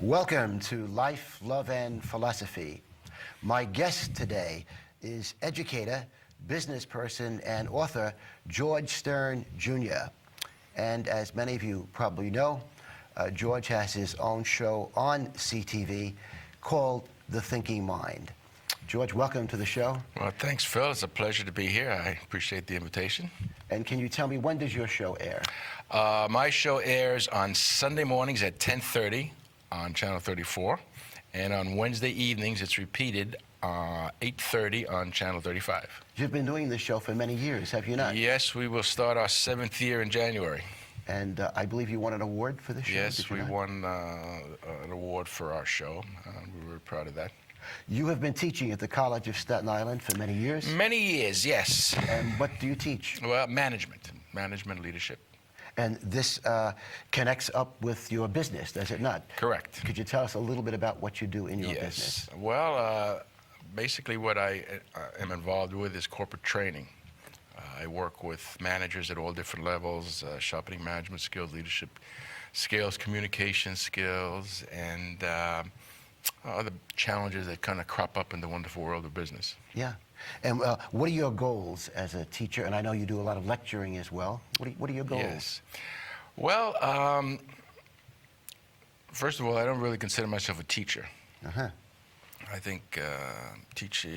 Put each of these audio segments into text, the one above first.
Welcome to Life, Love, and Philosophy. My guest today is educator, business person, and author George Stern, Jr. And as many of you probably know, George has his own show on CTV called The Thinking Mind. George, welcome to the show. Well, thanks, Phil. It's a pleasure to be here. I appreciate the invitation. And can you tell me, when does your show air? My show airs on Sunday mornings at 10:30 on Channel 34, and on Wednesday evenings it's repeated 8:30 on Channel 35. You've been doing this show for many years, have you not? Yes, we will start our 7th year in January. And I believe you won an award for the show. Yes, we won an award for our show. We were proud of that. You have been teaching at the College of Staten Island for many years? Many years, yes. And what do you teach? Well, management leadership. And this connects up with your business, does it not? Correct. Could you tell us a little bit about what you do in your business? Well, basically what I am involved with is corporate training. I work with managers at all different levels, sharpening management skills, leadership skills, communication skills, and other challenges that kind of crop up in the wonderful world of business. Yeah. And what are your goals as a teacher? And I know you do a lot of lecturing as well. What are your goals? Yes. Well, first of all, I don't really consider myself a teacher. Uh-huh. I think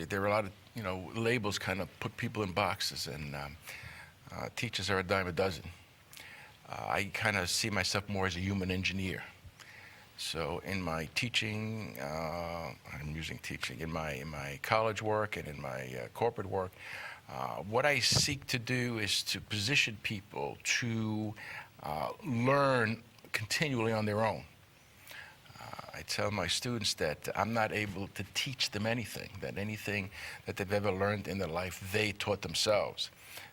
there are a lot of, labels kind of put people in boxes, and teachers are a dime a dozen. I kind of see myself more as a human engineer. So in my teaching, I'm using teaching, in my college work and in my corporate work, what I seek to do is to position people to learn continually on their own. I tell my students that I'm not able to teach them anything, that anything that they've ever learned in their life, they taught themselves.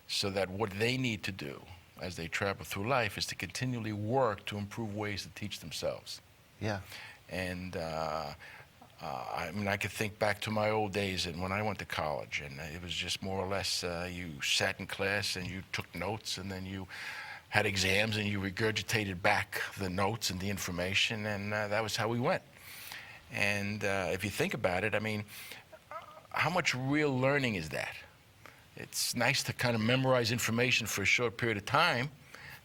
So that what they need to do as they travel through life is to continually work to improve ways to teach themselves. Yeah. And I mean, I could think back to my old days and when I went to college, and it was just more or less you sat in class and you took notes, and then you had exams and you regurgitated back the notes and the information, and that was how we went. And if you think about it, I mean, how much real learning is that? It's nice to kind of memorize information for a short period of time,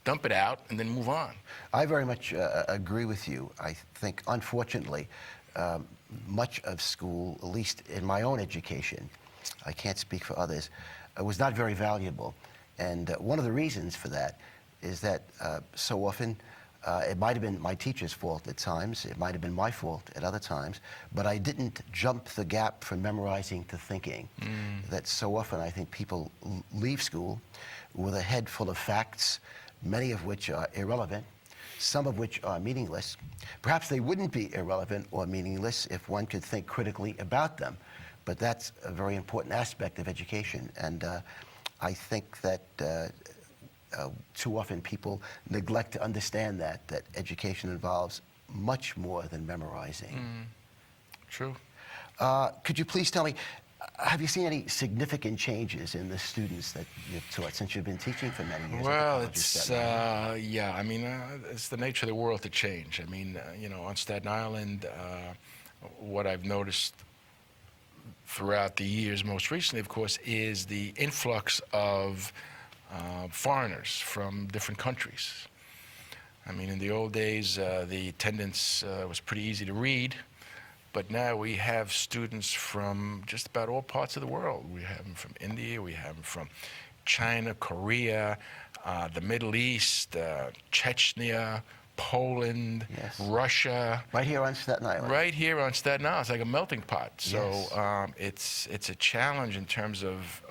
dump it out, and then move on. I very much agree with you. I think, unfortunately, much of school, at least in my own education, I can't speak for others, was not very valuable. And one of the reasons for that is that so often, it might have been my teacher's fault at times, it might have been my fault at other times, but I didn't jump the gap from memorizing to thinking. That so often I think people leave school with a head full of facts, many of which are irrelevant, some of which are meaningless. Perhaps they wouldn't be irrelevant or meaningless if one could think critically about them, but that's a very important aspect of education. And I think that too often people neglect to understand that education involves much more than memorizing. True. Could you please tell me, have you seen any significant changes in the students that you've taught since you've been teaching for many years? Well, it's, yeah, I mean, it's the nature of the world to change. I mean, on Staten Island, what I've noticed throughout the years, most recently, of course, is the influx of foreigners from different countries. I mean, in the old days, the attendance was pretty easy to read. But now we have students from just about all parts of the world. We have them from India, we have them from China, Korea, the Middle East, Chechnya, Poland, yes. Russia. Right here on Staten Island. Right here on Staten Island. It's like a melting pot. Yes. So it's a challenge in terms of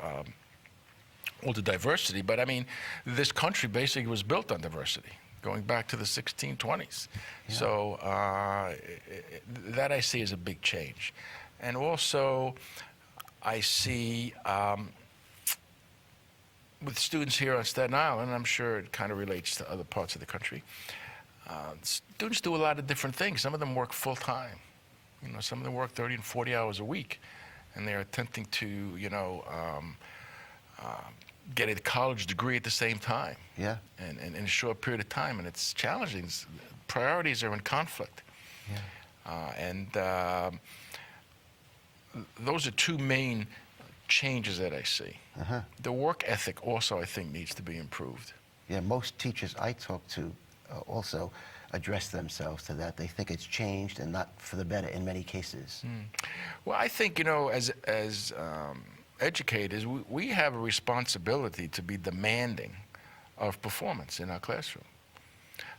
all the diversity. But I mean, this country basically was built on diversity, going back to the 1620s. Yeah. So that I see as a big change. And also, I see with students here on Staten Island, I'm sure it kind of relates to other parts of the country, students do a lot of different things. Some of them work full-time. Some of them work 30 and 40 hours a week, and they're attempting to, get a college degree at the same time. Yeah. And in a short period of time, and it's challenging. Priorities are in conflict. Yeah. And those are two main changes that I see. The work ethic also, I think, needs to be improved. Yeah, most teachers I talk to also address themselves to that. They think it's changed and not for the better in many cases. Well, I think, as educators, we have a responsibility to be demanding of performance in our classroom.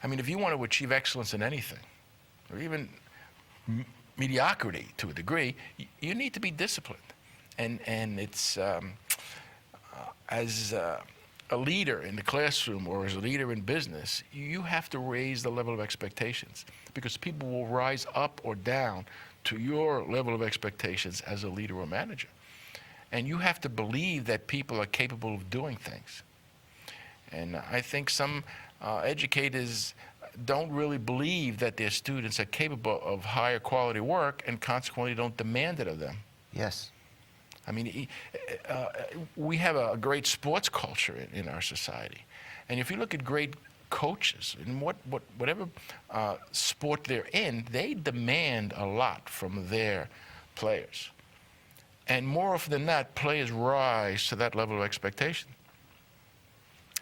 I mean, if you want to achieve excellence in anything, or even mediocrity to a degree, you need to be disciplined. And it's, as a leader in the classroom or as a leader in business, you have to raise the level of expectations, because people will rise up or down to your level of expectations as a leader or manager. And you have to believe that people are capable of doing things. And I think some educators don't really believe that their students are capable of higher quality work, and consequently don't demand it of them. Yes. I mean, we have a great sports culture in our society. And if you look at great coaches, in whatever sport they're in, they demand a lot from their players. And more often than not, players rise to that level of expectation.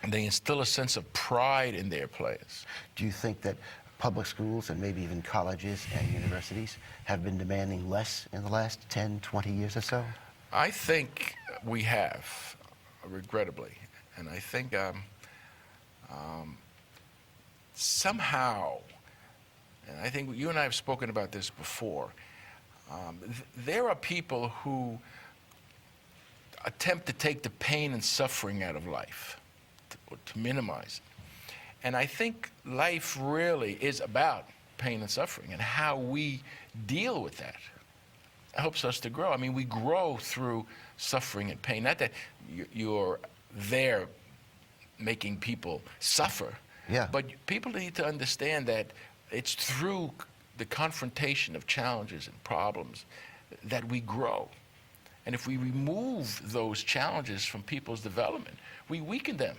And they instill a sense of pride in their players. Do you think that public schools and maybe even colleges and universities have been demanding less in the last 10, 20 years or so? I think we have, regrettably. And I think somehow, and I think you and I have spoken about this before, there are people who attempt to take the pain and suffering out of life, to minimize it. And I think life really is about pain and suffering, and how we deal with that helps us to grow. I mean, we grow through suffering and pain. Not that you're there making people suffer, but people need to understand that it's through the confrontation of challenges and problems that we grow. And if we remove those challenges from people's development, we weaken them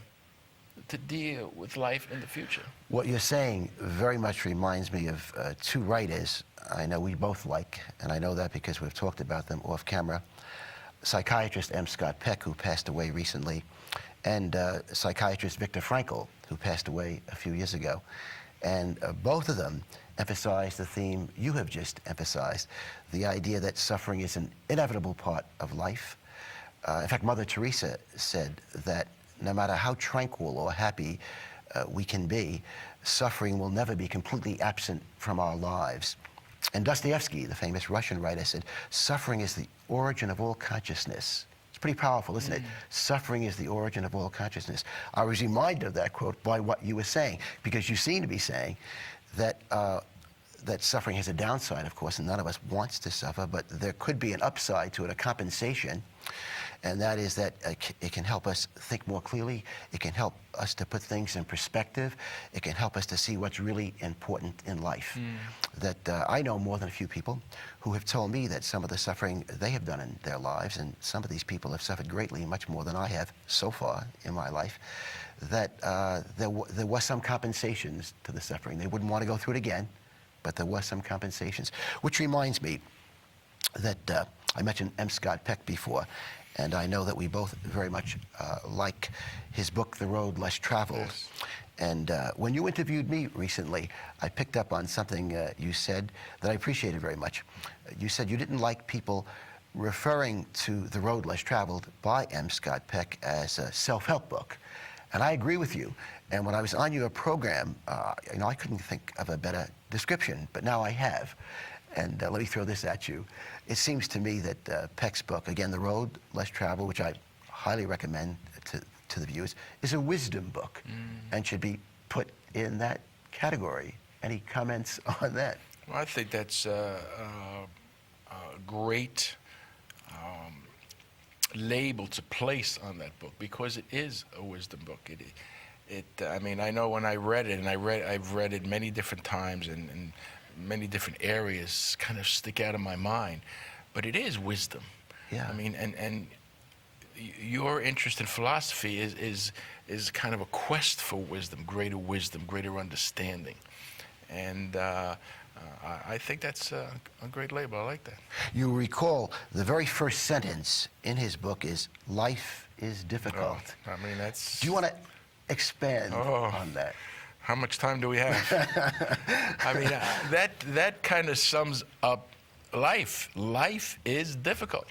to deal with life in the future. What you're saying very much reminds me of two writers I know we both like, and I know that because we've talked about them off camera. Psychiatrist M. Scott Peck, who passed away recently, and psychiatrist Viktor Frankl, who passed away a few years ago. And both of them emphasize the theme you have just emphasized, the idea that suffering is an inevitable part of life. In fact, Mother Teresa said that no matter how tranquil or happy we can be, suffering will never be completely absent from our lives. And Dostoevsky, the famous Russian writer, said, suffering is the origin of all consciousness. It's pretty powerful, isn't it? Suffering is the origin of all consciousness. I was reminded of that quote by what you were saying, because you seem to be saying that that suffering has a downside, of course, and none of us wants to suffer, but there could be an upside to it, a compensation, and that is that it can help us think more clearly. It can help us to put things in perspective. It can help us to see what's really important in life. That I know more than a few people who have told me that some of the suffering they have done in their lives, and some of these people have suffered greatly, much more than I have so far in my life, that there was some compensations to the suffering. They wouldn't want to go through it again, but there was some compensations. Which reminds me that I mentioned M. Scott Peck before, and I know that we both very much like his book, The Road Less Traveled. Yes. And when you interviewed me recently, I picked up on something you said that I appreciated very much. You said you didn't like people referring to The Road Less Traveled by M. Scott Peck as a self-help book. And I agree with you. And when I was on your program, I couldn't think of a better description, but now I have. And let me throw this at you. It seems to me that Peck's book, again, The Road Less Traveled, which I highly recommend to the viewers, is a wisdom book and should be put in that category. Any comments on that? Well, I think that's a great label to place on that book, because it is a wisdom book. I mean, I know when I read it, and I've read it many different times, and many different areas kind of stick out in my mind, but it is wisdom. Yeah. I mean, and your interest in philosophy is kind of a quest for wisdom, greater understanding. And I think that's a great label. I like that. You recall the very first sentence in his book is, "Life is difficult." Oh, I mean, that's... Do you want to expand Oh. on that? How much time do we have? I mean, that kind of sums up life. Life is difficult.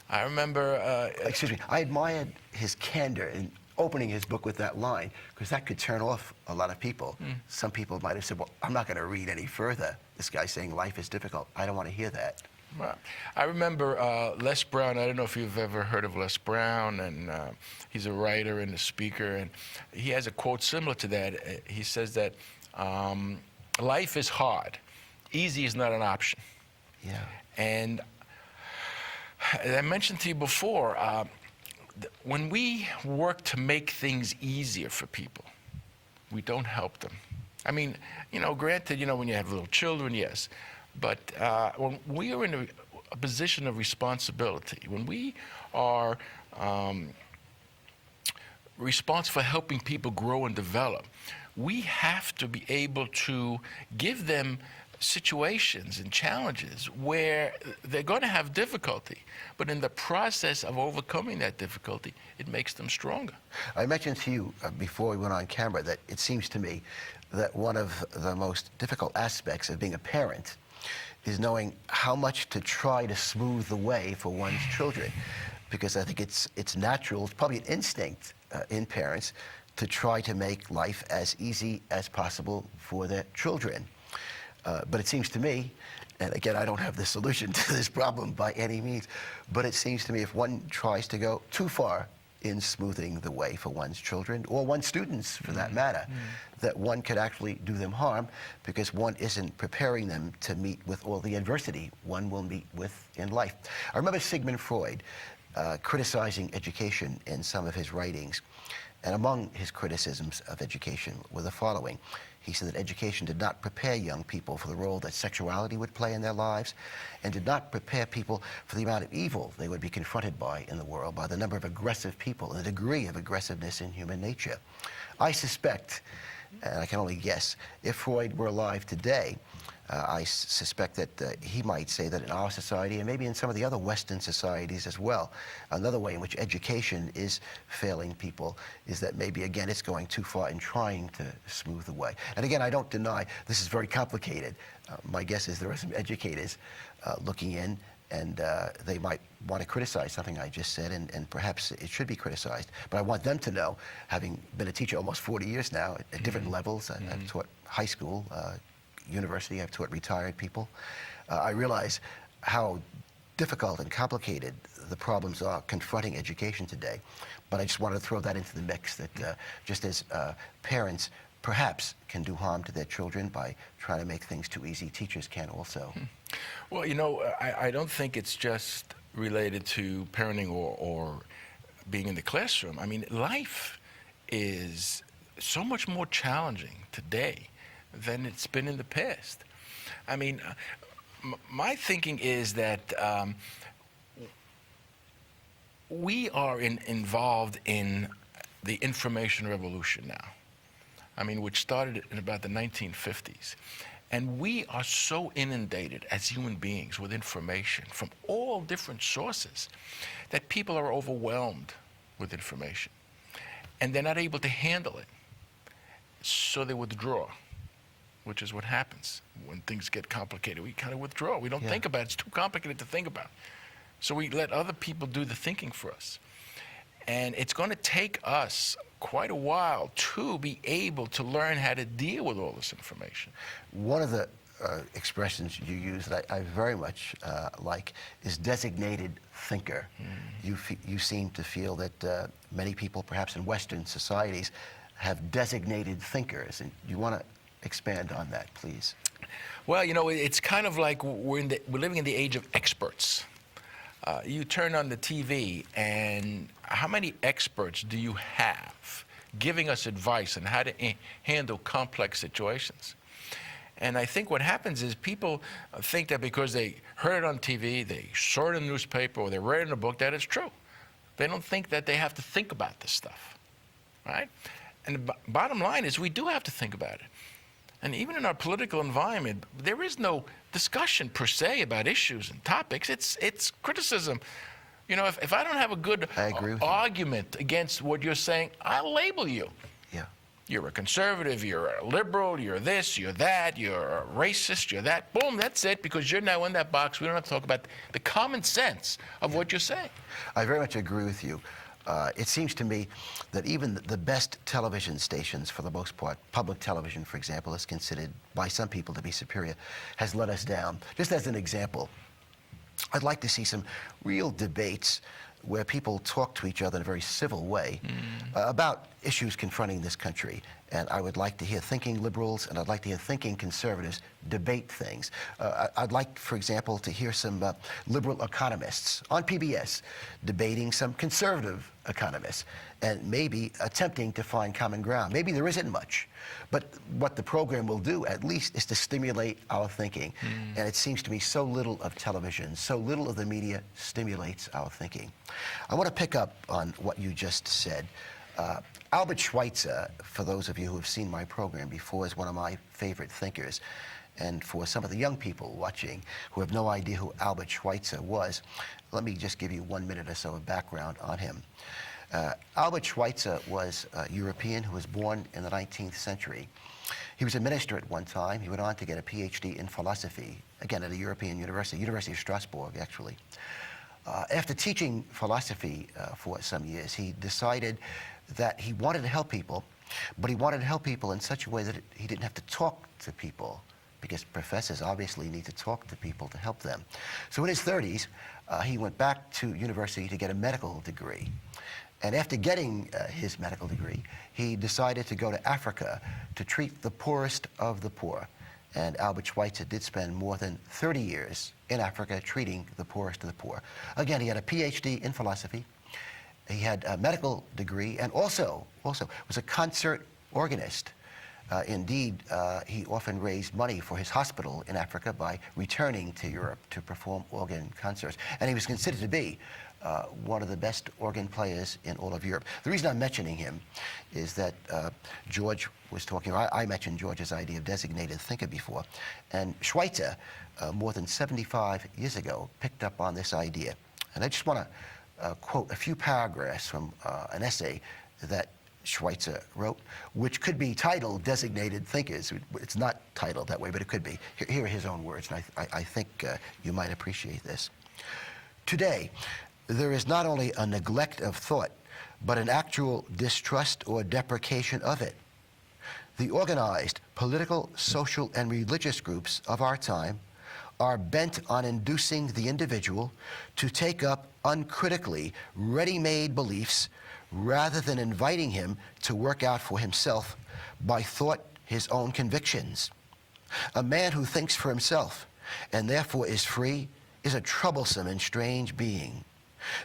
I remember... Excuse me. I admired his candor in opening his book with that line, because that could turn off a lot of people. Some people might have said, well, I'm not going to read any further. This guy's saying life is difficult. I don't want to hear that. Well, I remember Les Brown. I don't know if you've ever heard of Les Brown, and he's a writer and a speaker, and he has a quote similar to that. He says that life is hard. Easy is not an option. Yeah. And as I mentioned to you before, when we work to make things easier for people, we don't help them. I mean, granted, when you have little children, yes. But when we are in a position of responsibility, when we are responsible for helping people grow and develop, we have to be able to give them situations and challenges where they're going to have difficulty, but in the process of overcoming that difficulty, it makes them stronger. I mentioned to you before we went on camera that it seems to me that one of the most difficult aspects of being a parent is knowing how much to try to smooth the way for one's children, because I think it's natural, it's probably an instinct in parents to try to make life as easy as possible for their children. But it seems to me, and again, I don't have the solution to this problem by any means, but it seems to me if one tries to go too far in smoothing the way for one's children, or one's students for that matter, that one could actually do them harm because one isn't preparing them to meet with all the adversity one will meet with in life. I remember Sigmund Freud criticizing education in some of his writings, and among his criticisms of education were the following. He said that education did not prepare young people for the role that sexuality would play in their lives, and did not prepare people for the amount of evil they would be confronted by in the world, by the number of aggressive people and the degree of aggressiveness in human nature. I suspect, and I can only guess, if Freud were alive today, I suspect that he might say that in our society, and maybe in some of the other Western societies as well, another way in which education is failing people is that maybe, again, it's going too far in trying to smooth the way. And again, I don't deny this is very complicated. My guess is there are some educators looking in, and they might want to criticize something I just said, and perhaps it should be criticized. But I want them to know, having been a teacher almost 40 years now at different levels, I've taught high school, university, I've taught retired people. I realize how difficult and complicated the problems are confronting education today. But I just wanted to throw that into the mix, that just as parents perhaps can do harm to their children by trying to make things too easy, teachers can also. Well, I don't think it's just related to parenting or being in the classroom. I mean, life is so much more challenging today than it's been in the past. I mean, my thinking is that we are involved in the information revolution now. I mean, which started in about the 1950s. And we are so inundated as human beings with information from all different sources that people are overwhelmed with information. And they're not able to handle it. So they withdraw, which is what happens when things get complicated. We kind of withdraw. We don't think about it. It's too complicated to think about. So we let other people do the thinking for us. And it's going to take us quite a while to be able to learn how to deal with all this information. One of the expressions you use that I very much like is designated thinker. You seem to feel that many people, perhaps in Western societies, have designated thinkers. And you want to expand on that, please? Well, it's kind of like we're living in the age of experts. You turn on the TV, and how many experts do you have giving us advice on how to handle complex situations? And I think what happens is people think that because they heard it on TV, they saw it in the newspaper, or they read it in a book, that it's true. They don't think that they have to think about this stuff, right? And the bottom line is we do have to think about it. And even in our political environment, there is no discussion per se about issues and topics. It's criticism. You know, if I don't have a good I agree with you. argument against what you're saying, I'll label you. Yeah. You're a conservative, you're a liberal, you're this, you're that, you're a racist, you're that. Boom, that's it, because you're now in that box. We don't have to talk about the common sense of what you're saying. I very much agree with you. It seems to me that even the best television stations, for the most part, public television, for example, is considered by some people to be superior, has let us down. Just as an example, I'd like to see some real debates where people talk to each other in a very civil way about issues confronting this country. And I would like to hear thinking liberals and I'd like to hear thinking conservatives debate things. I'd like, for example, to hear some liberal economists on PBS debating some conservative economists and maybe attempting to find common ground. Maybe there isn't much, but what the program will do at least is to stimulate our thinking. And it seems to me so little of television, so little of the media stimulates our thinking. I want to pick up on what you just said. Albert Schweitzer, for those of you who have seen my program before, is one of my favorite thinkers. And for some of the young people watching who have no idea who Albert Schweitzer was, let me just give you 1 minute or so of background on him. Albert Schweitzer was a European who was born in the 19th century. He was a minister at one time. He went on to get a PhD in philosophy, again at a European university, University of Strasbourg, actually. After teaching philosophy for some years, he decided that he wanted to help people, but he wanted to help people in such a way that he didn't have to talk to people, because professors obviously need to talk to people to help them. So in his 30s, he went back to university to get a medical degree. And after getting his medical degree, he decided to go to Africa to treat the poorest of the poor. And Albert Schweitzer did spend more than 30 years in Africa treating the poorest of the poor. Again, he had a PhD in philosophy. He had a medical degree and also was a concert organist. Indeed, he often raised money for his hospital in Africa by returning to Europe to perform organ concerts. And he was considered to be one of the best organ players in all of Europe. The reason I'm mentioning him is that George was talking, or I mentioned George's idea of designated thinker before, and Schweitzer, more than 75 years ago, picked up on this idea. And I just want to quote a few paragraphs from an essay that Schweitzer wrote, which could be titled Designated Thinkers. It's not titled that way, but it could be. Here are his own words, and I think you might appreciate this. Today, there is not only a neglect of thought, but an actual distrust or deprecation of it. The organized political, social, and religious groups of our time are bent on inducing the individual to take up uncritically ready-made beliefs rather than inviting him to work out for himself by thought his own convictions. A man who thinks for himself and therefore is free is a troublesome and strange being.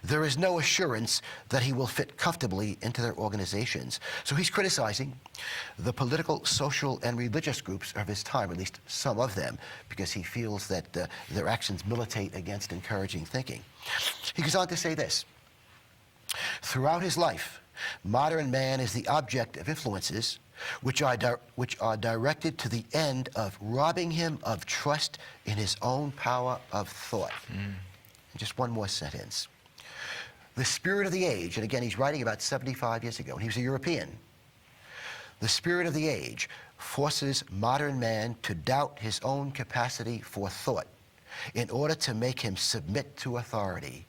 There is no assurance that he will fit comfortably into their organizations. So he's criticizing the political, social, and religious groups of his time, at least some of them, because he feels that their actions militate against encouraging thinking. He goes on to say this: throughout his life, modern man is the object of influences which are directed to the end of robbing him of trust in his own power of thought. And just one more sentence. The spirit of the age, and again, he's writing about 75 years ago, and he was a European. The spirit of the age forces modern man to doubt his own capacity for thought in order to make him submit to authority.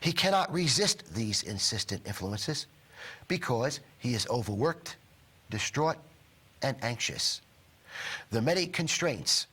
He cannot resist these insistent influences because he is overworked, distraught, and anxious. The many constraints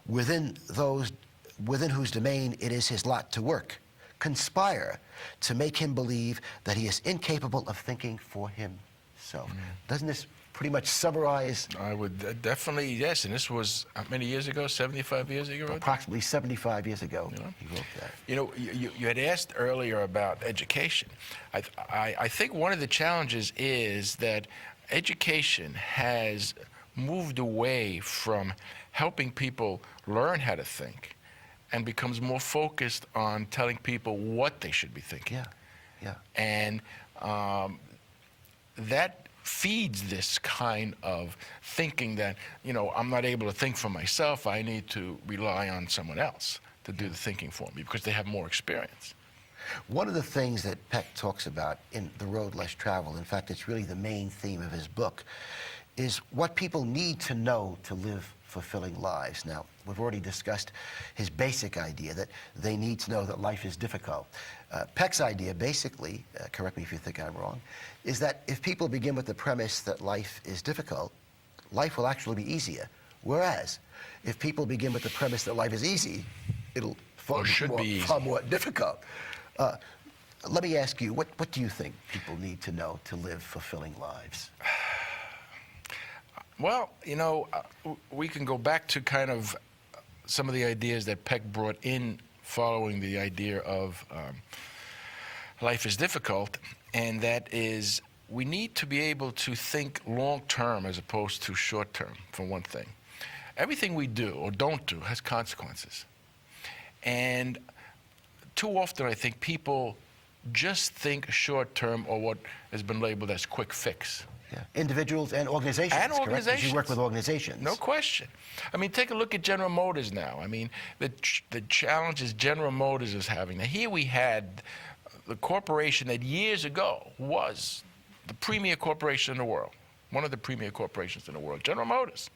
within whose domain it is his lot to work conspire to make him believe that he is incapable of thinking for himself. Doesn't this pretty much summarize? I would definitely, yes. And this was how many years ago? 75 years ago? Approximately 75 years ago, he wrote that. You know, you had asked earlier about education. I think one of the challenges is that education has moved away from helping people learn how to think and becomes more focused on telling people what they should be thinking. Yeah. And that feeds this kind of thinking that, you know, I'm not able to think for myself. I need to rely on someone else to do the thinking for me because they have more experience. One of the things that Peck talks about in The Road Less Traveled, in fact, it's really the main theme of his book, is what people need to know to live fulfilling lives. Now, we've already discussed his basic idea that they need to know that life is difficult. Peck's idea, basically, correct me if you think I'm wrong, is that if people begin with the premise that life is difficult, life will actually be easier. Whereas, if people begin with the premise that life is easy, it'll be far more difficult. Let me ask you, what do you think people need to know to live fulfilling lives? Well, you know, we can go back to kind of some of the ideas that Peck brought in following the idea of life is difficult, and that is we need to be able to think long-term as opposed to short-term, for one thing. Everything we do or don't do has consequences. And too often I think people just think short-term or what has been labeled as quick fix. Yeah. Individuals and organizations. And organizations. Correct? 'Cause you work with organizations. No question. I mean, take a look at General Motors now. I mean, the challenges General Motors is having. Now, here we had the corporation that years ago was the premier corporation in the world, one of the premier corporations in the world, General Motors.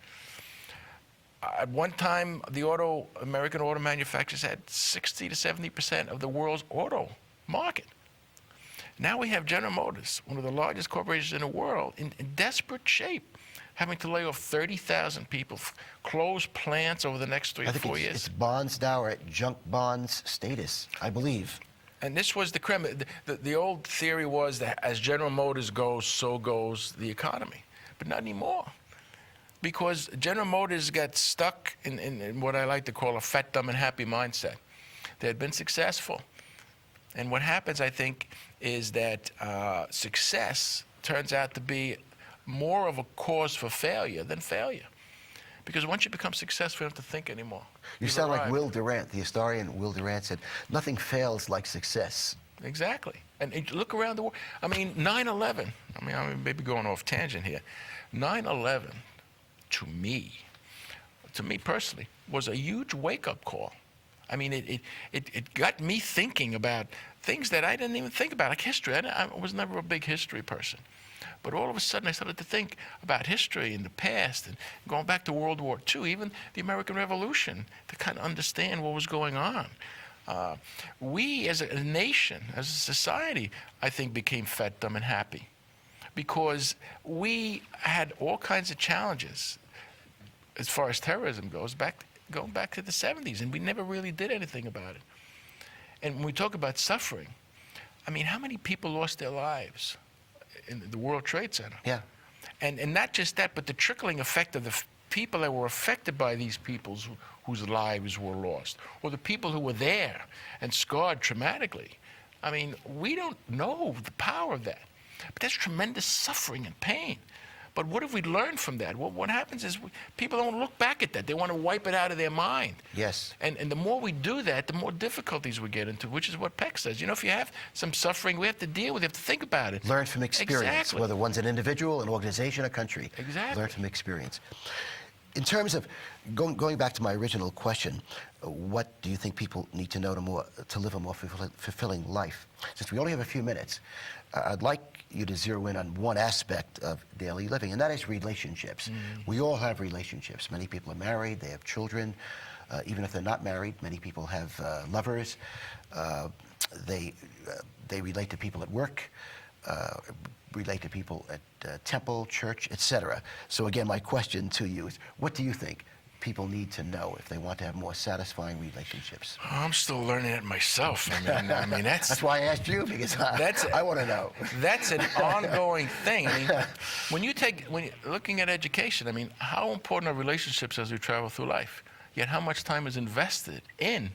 At one time, the American auto manufacturers had 60 to 70% of the world's auto market. Now we have General Motors, one of the largest corporations in the world, in desperate shape, having to lay off 30,000 people, close plants over the next 3 or 4 years. Its bonds now are at junk bonds status, I believe. And this was the old theory was that as General Motors goes, so goes the economy. But not anymore. Because General Motors got stuck in what I like to call a fat, dumb, and happy mindset. They had been successful. And what happens, I think, is that success turns out to be more of a cause for failure than failure. Because once you become successful, you don't have to think anymore. You sound like Will Durant, the historian Will Durant said, nothing fails like success. Exactly. And look around the world. I mean, 9/11, I mean, maybe going off tangent here. 9/11, to me personally, was a huge wake-up call. I mean, it got me thinking about things that I didn't even think about, like history. I was never a big history person. But all of a sudden, I started to think about history in the past and going back to World War II, even the American Revolution, to kind of understand what was going on. We, as a nation, as a society, I think became fat, dumb, and happy because we had all kinds of challenges as far as terrorism goes, going back to the 70s, and we never really did anything about it. And when we talk about suffering, I mean, how many people lost their lives in the World Trade Center? Yeah. And not just that, but the trickling effect of the people that were affected by these peoples whose lives were lost, or the people who were there and scarred traumatically. I mean, we don't know the power of that. But that's tremendous suffering and pain. But what have we learned from that? What happens is people don't look back at that. They want to wipe it out of their mind. Yes. And the more we do that, the more difficulties we get into, which is what Peck says. You know, if you have some suffering, we have to deal with it. We have to think about it. Learn from experience, Exactly. whether one's an individual, an organization, a country. Exactly. Learn from experience. In terms of going back to my original question, what do you think people need to know to live a more fulfilling life? Since we only have a few minutes, I'd like you to zero in on one aspect of daily living, and that is relationships. We all have relationships. Many people are married, they have children. Even if they're not married, many people have lovers. They relate to people at work, relate to people at temple, church, etc. So again, my question to you is, what do you think people need to know if they want to have more satisfying relationships? I'm still learning it myself. I mean that's why I asked you, because I want to know. That's an ongoing thing. I mean, when you're looking at education, I mean, how important are relationships as we travel through life? Yet how much time is invested in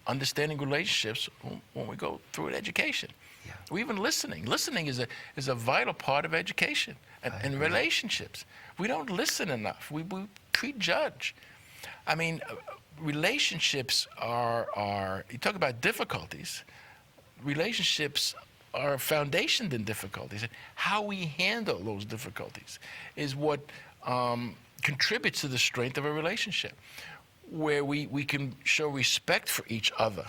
understanding relationships when we go through an education? Yeah. Or even listening. Listening is a vital part of education and relationships. We don't listen enough. We prejudge. I mean, relationships are, you talk about difficulties, relationships are foundationed in difficulties. And how we handle those difficulties is what contributes to the strength of a relationship, where we can show respect for each other,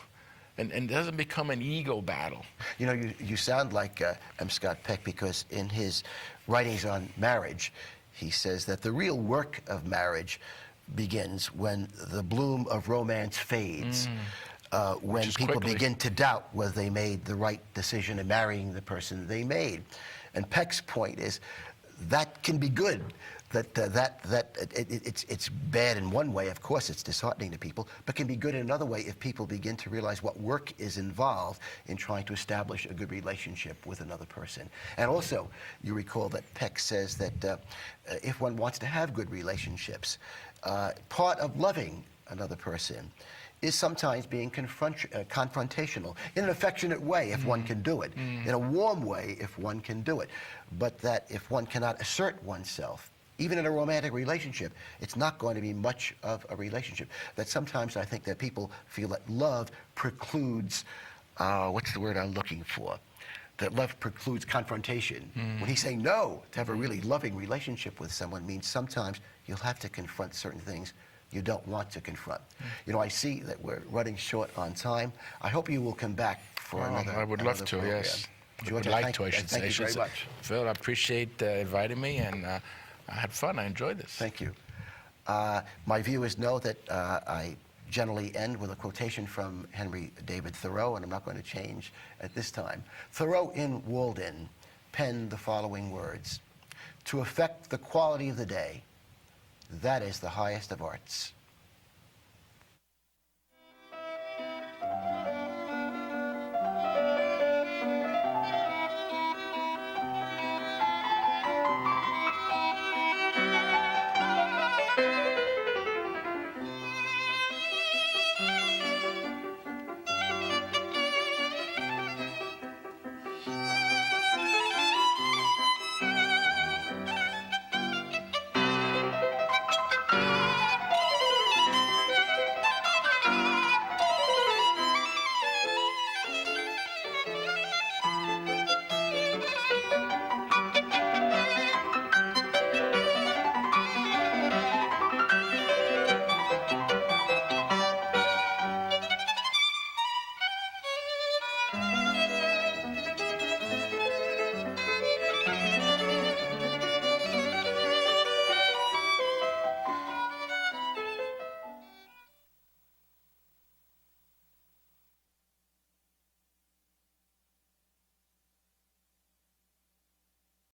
and it doesn't become an ego battle. You know, you sound like M. Scott Peck, because in his writings on marriage, he says that the real work of marriage begins when the bloom of romance fades, when people begin to doubt whether they made the right decision in marrying the person they made. And Peck's point is that can be good. It's bad in one way, of course, it's disheartening to people, but can be good in another way if people begin to realize what work is involved in trying to establish a good relationship with another person. And also, you recall that Peck says that if one wants to have good relationships, part of loving another person is sometimes being confrontational in an affectionate way, if one can do it, in a warm way, if one can do it. But that if one cannot assert oneself, even in a romantic relationship, it's not going to be much of a relationship. That sometimes I think that people feel that love precludes, what's the word I'm looking for? That love precludes confrontation. When he's saying no, to have a really loving relationship with someone means sometimes you'll have to confront certain things you don't want to confront. You know, I see that we're running short on time. I hope you will come back for another I would love to, program. yes. George, I should say. Thank you very much. Phil, I appreciate inviting me, and I had fun. I enjoyed this. Thank you. My viewers know that I generally end with a quotation from Henry David Thoreau, and I'm not going to change at this time. Thoreau in Walden penned the following words: "To affect the quality of the day, that is the highest of arts.